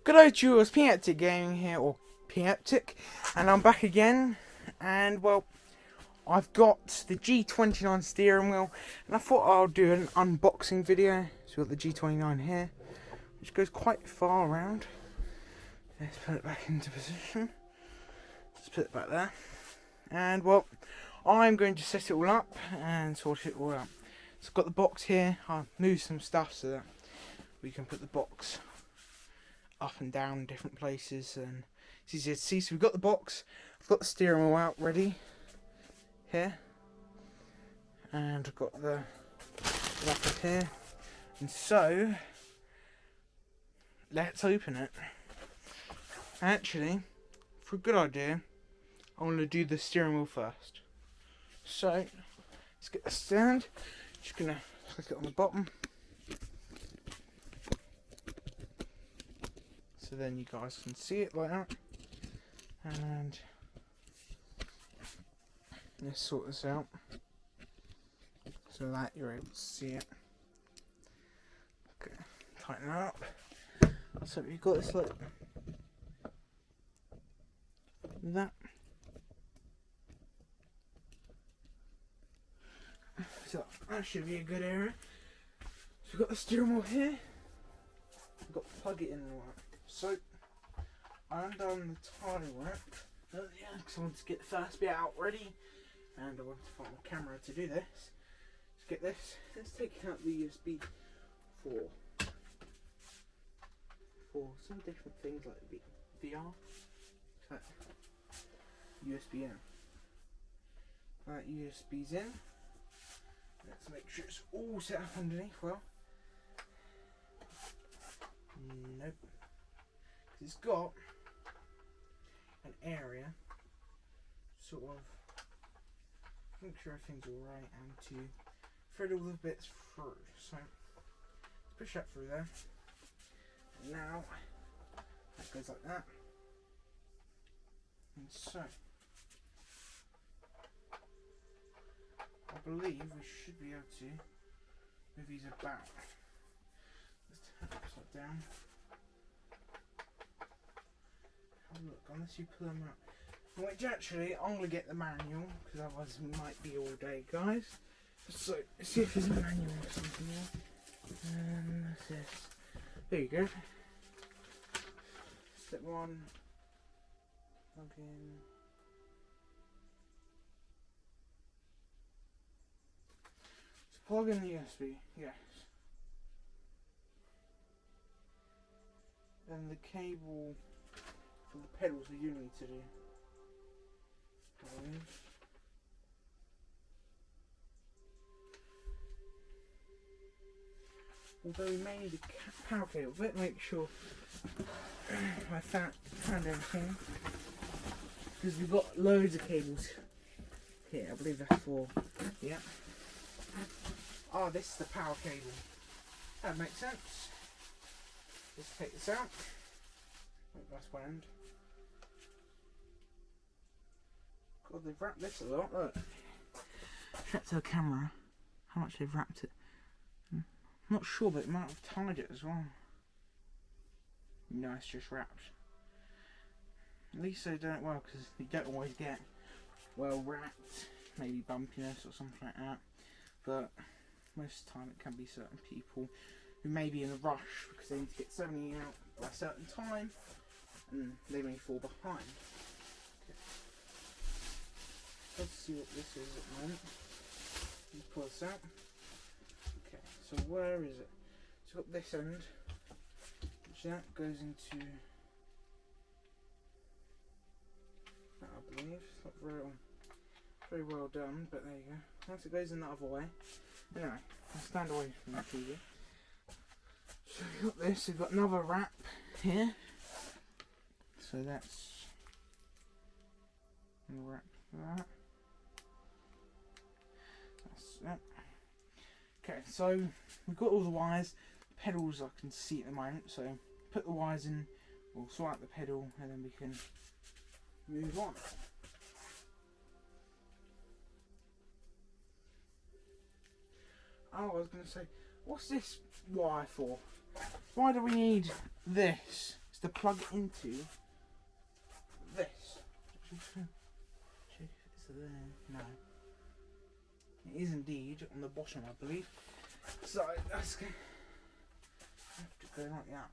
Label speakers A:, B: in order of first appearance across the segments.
A: Good day, Jules. Pieptic Gaming here, or Pieptic, and I'm back again. And well, I've got the G29 steering wheel, and I thought I'll do an unboxing video. So we've got the G29 here, which goes quite far around. Let's put it back into position. Let's put it back there. And well, I'm going to set it all up and sort it all out. So I've got the box here. I'll move some stuff so that we can put the box up and down different places, and it's easier to see. So we've got the box, I've got the steering wheel out ready here, and I've got the wrapper here, and so let's open it. Actually, for a good idea, I want to do the steering wheel first. So let's get the stand. Just gonna click it on the bottom, so then you guys can see it like that. And let's sort this out so that you're able to see it. Okay, tighten it up. So you've got this like that. So that should be a good area. So we've got the steering wheel here. We've got to plug it in and all that. So I undone the tie wrap, because I wanted to get the first bit out ready, and I wanted to find my camera to do this. Let's get this. Let's take out the USB for some different things like VR. That USB in. That USB's in. Let's make sure it's all set up underneath. Well, nope. It's got an area sort of make sure everything's alright and to thread all the bits through. So let's push that through there. And now that goes like that. And so I believe we should be able to move these about. Let's turn it upside down. Look, unless you pull them out. Which actually, I'm going to get the manual, because otherwise it might be all day, guys. So, let's see if there's a manual or something here. What's this? There you go. Step 1. Plug in. So plug in the USB, yes. And the cable for the pedals that you need to do. Although we may need a power cable, but make sure I found everything, because we've got loads of cables here. I believe that's for, yeah. Oh, this is the power cable. That makes sense. Let's take this out. Oh, that's one end. God, they've wrapped this a lot. Look. Check to the camera how much they've wrapped it. I'm not sure, but it might have tied it as well. No, it's just wrapped. At least they don't, well, because you don't always get well wrapped. Maybe bumpiness or something like that. But most of the time it can be certain people who may be in a rush because they need to get something out by a certain time, and they may fall behind. Okay. Let's see what this is at the moment. Let's pull this out. Okay, so where is it? So we've got this end, which that goes into that, I believe. It's not very well done, but there you go. Once it goes in the other way. Anyway, I'll stand away from the TV. So we've got this, we've got another wrap here. So that's a wrap for that. That's it. Okay, so we've got all the wires. The pedals I can see at the moment, so put the wires in, we'll sort out the pedal, and then we can move on. Oh, I was going to say, what's this wire for? Why do we need this? It's to plug into this. Check if it's there. No. It is indeed on the bottom, I believe. So that's going to have to go like that.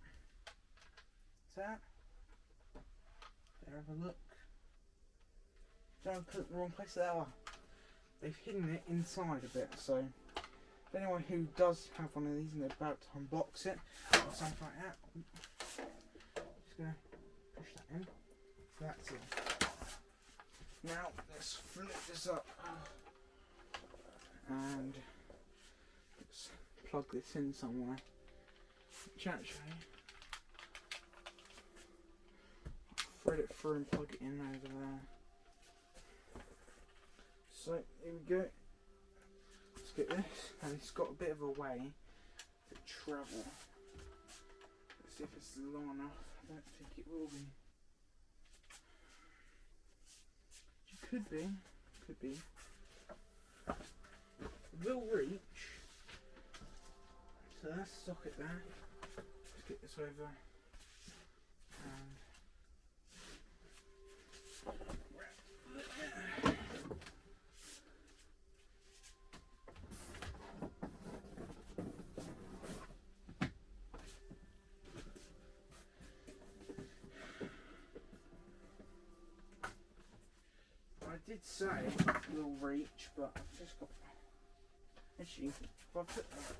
A: Is that? Better have a look. Don't put it in the wrong place. There. They've hidden it inside a bit, so if anyone who does have one of these and they're about to unbox it or something like that, just gonna push that in. So that's it. Now let's flip this up and let's plug this in somewhere. Which actually, I'll thread it through and plug it in over there. So here we go. Let's get this, and it's got a bit of a way to travel. Let's see if it's long enough. I don't think it will be. It could be. Could be. It will reach. So that's the socket there. Let's get this over. And I did say it will reach, but I've just got. Actually, if I put that.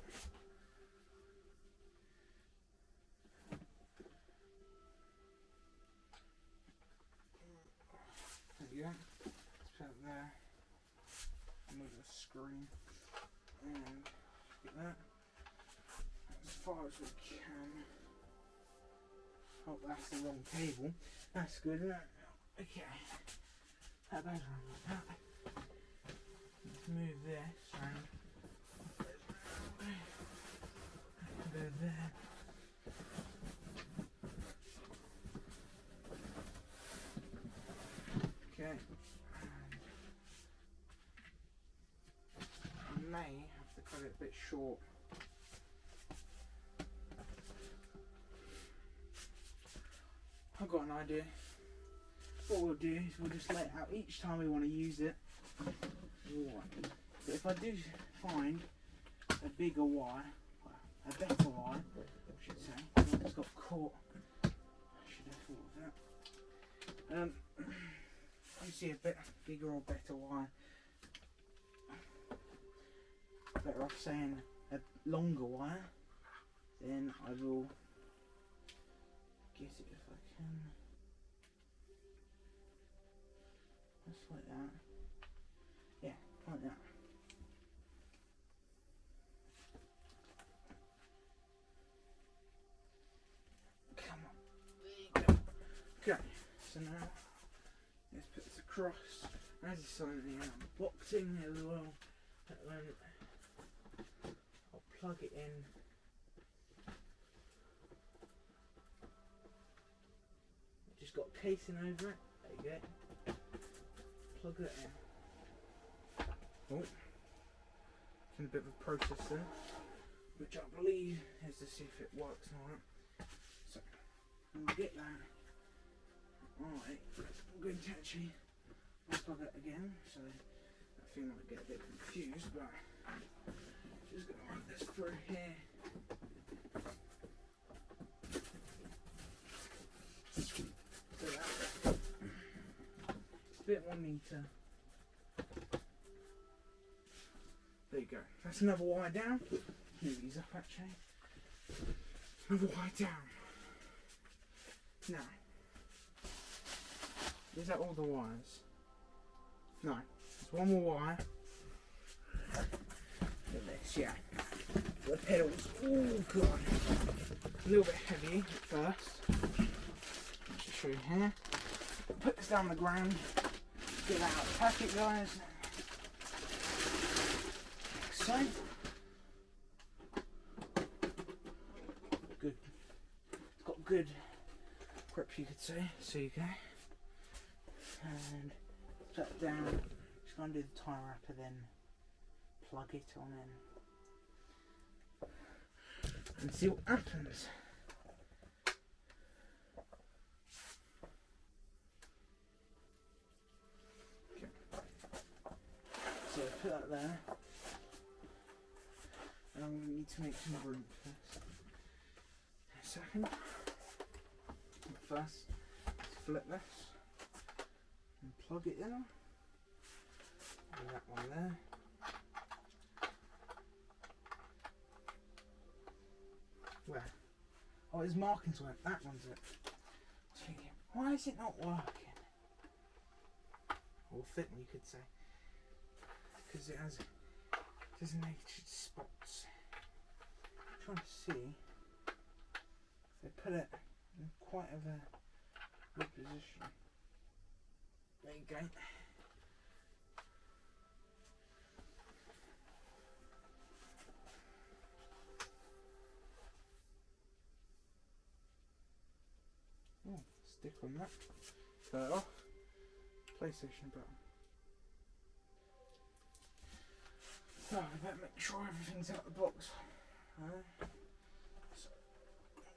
A: There you go. Let's put it there. Move the screen. And get that. As far as we can. Oh, that's the wrong cable. That's good, isn't it? Okay. That goes around like that. Let's move this around. Go there. Okay. I may have to cut it a bit short. I've got an idea. What we'll do is we'll just lay it out each time we want to use it. But if I do find a bigger wire, a better wire, I should say, it's got caught. I should have thought of that. You see a bit bigger or better wire. Better off saying a longer wire. Then I will get it if I can. Just like that. Yeah, like that. Come on. There you go. Okay, so now let's put this across. As you saw in the unboxing as well, I'll plug it in. Just got casing over it. There you go. Plug that in. Oh, it's in a bit of a process there, which I believe is to see if it works or not. So, we'll get that. Alright, we're going to actually plug it again, so that thing might get a bit confused, but just going to run this through here. So that's a bit more neater. There you go. That's another wire down. Move these up actually. Another wire down. Now, is that all the wires? No. There's one more wire. Look at this, yeah. The pedals. Oh god. A little bit heavy at first. Let's just show you here. Put this down the ground. Get that out of the packet, guys. So. Good. It's got good grip, you could say. So you go. And put that down. Just go and do the tie wrapper, then plug it on in. And see what happens. put that there. And I'm going to need to make some room first. A second. First, let's flip this and plug it in. And that one there. Where? Oh, his markings weren't. That one's it. I was thinking, why is it not working? Or fitting, you could say. Because it has designated spots. I'm trying to see if they put it in quite of a good position. There you go. Oh, stick on that. Turn it off. PlayStation button. So I better make sure everything's out of the box. So that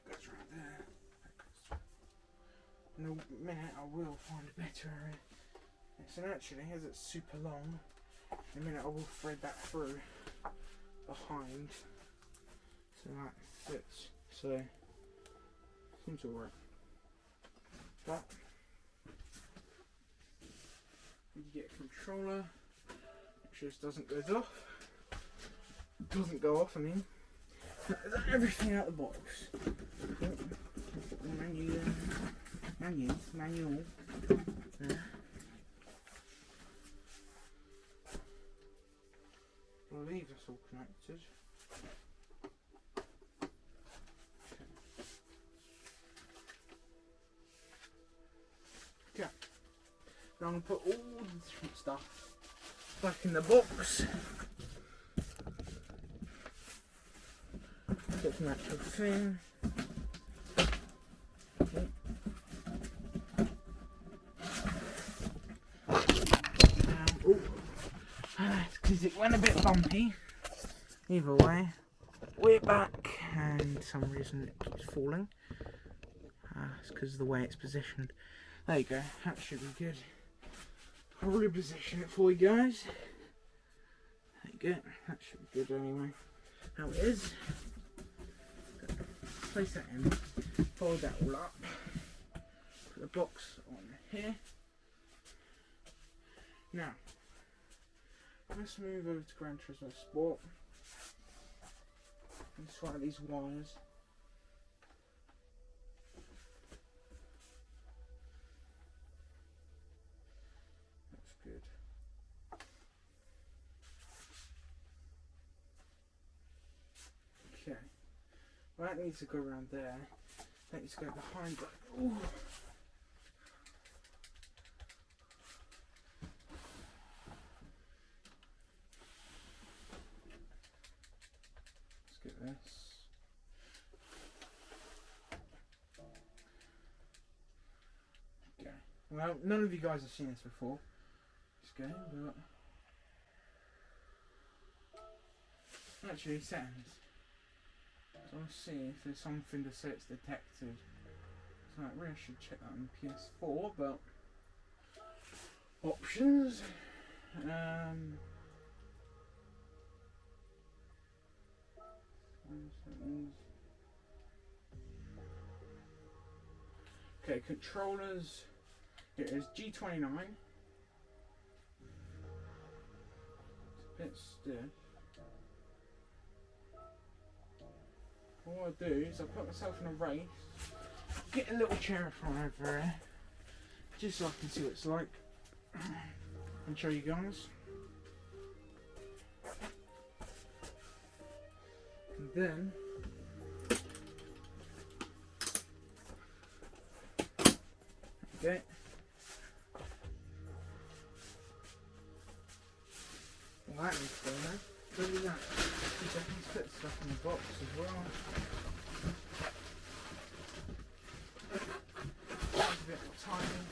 A: goes right there. That goes. In a minute I will find a better area. So actually, as it's super long, in a minute I will thread that through behind. So that fits. So seems alright. But you get a controller, make sure this doesn't go off. Doesn't go off, I mean. That's everything out of the box. Manual. There. I believe it's all connected. Okay. Now I'm going to put all the different stuff back in the box. Get an actual thing. Okay. Because it went a bit bumpy. Either way, we're back, and for some reason it keeps falling. It's because of the way it's positioned. There you go, that should be good. I'll reposition it for you guys. There you go, that should be good anyway. How it is. Place that in, fold that all up, put the box on here. Now, let's move over to Gran Turismo Sport and try these wires. That's good. Okay. Well, that needs to go around there. That needs to go behind that. Ooh. Let's get this. Okay. Well, none of you guys have seen this before. This game, but actually settings. So I'll see if there's something to say it's detected. So I really should check that on the PS4, but options. Okay, controllers. Here it is, G29. It's a bit stiff. What I'll do is I'll put myself in a race, get a little chair from over there, just so I can see what it's like, and show you guys. And then, okay. Well, that needs to go there. Look at that. I can put stuff in the box as well. That's a bit more timing.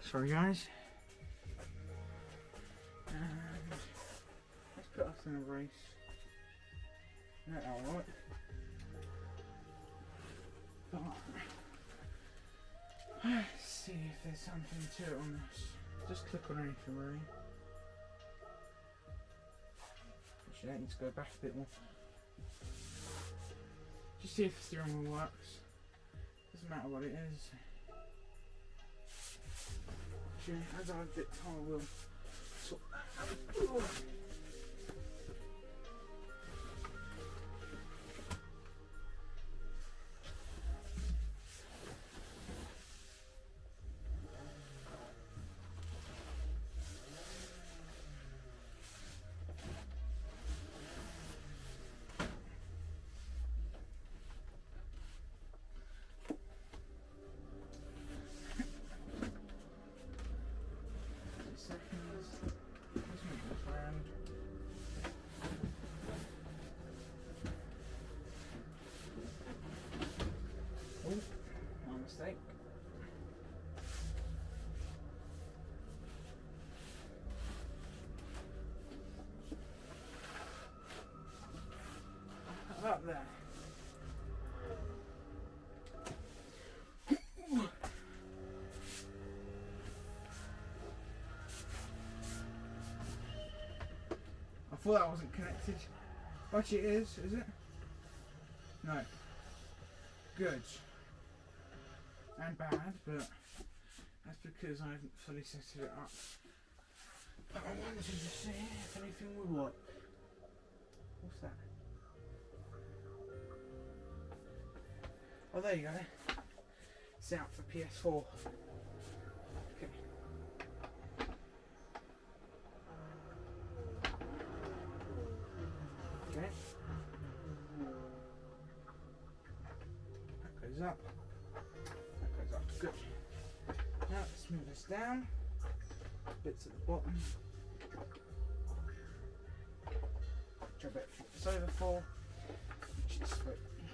A: Sorry guys. And let's put us in a race. That'll work. But let's see if there's something to it on this. Just click on anything really. Actually, that needs to go back a bit more. Just see if the steering wheel works. Doesn't matter what it is. Actually, as I get time, I will sort that out. Mistake. Up there. I thought that wasn't connected, but it is it? No. Good. And bad, but that's because I haven't fully set it up. But I wanted to see if anything would work. What's that? Oh, there you go. It's out for PS4. Okay. Okay. That goes up. Good. Now let's move this down. Bits at the bottom. Which I bet flip this over for. Which is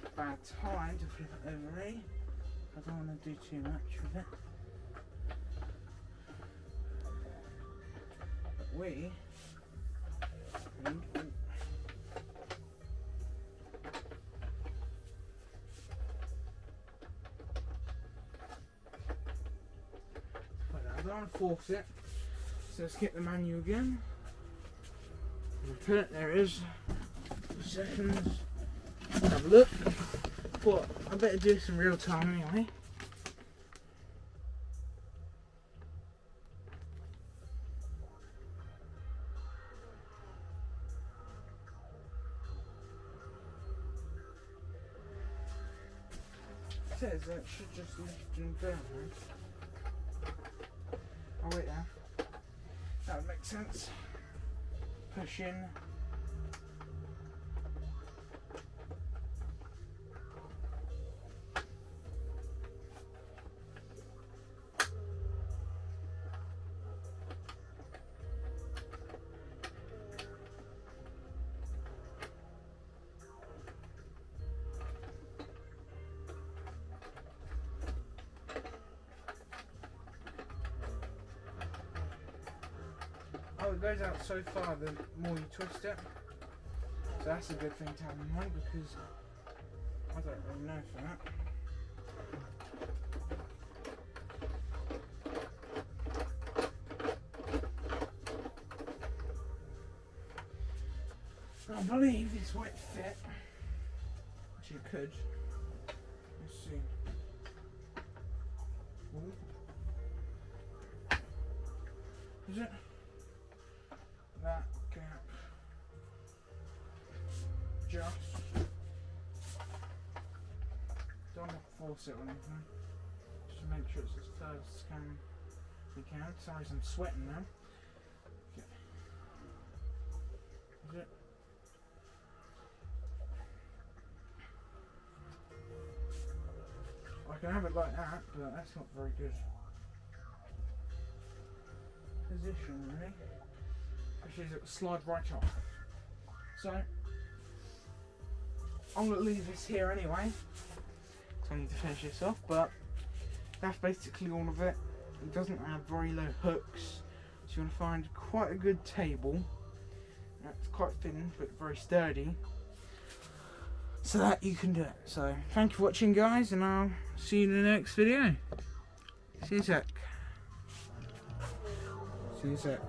A: a bad time to flip it over, eh? I don't want to do too much with it. But we need. I don't want to force it, so let's get the menu again. Put it, there it is. 2 seconds. Have a look. But I better do this in real time anyway. It says that it should just lift and down, right? Oh wait there. That would make sense. Push in. Oh, it goes out so far the more you twist it. So that's a good thing to have in mind because I don't really know for that. I believe this might fit. Actually, it could. Let's see. Ooh. Is it? That gap. Just. Don't want to force it or anything. Just to make sure it's as close as we can. Sorry, I'm sweating now. Okay. Is it? I can have it like that, but that's not very good position, really. Actually, it will slide right off. So, I'm going to leave this here anyway. So I need to finish this off, but that's basically all of it. It doesn't have very low hooks, so you're going to find quite a good table. It's quite thin, but very sturdy. so that you can do it. So thank you for watching, guys, and I'll see you in the next video. See you sec. See you sec.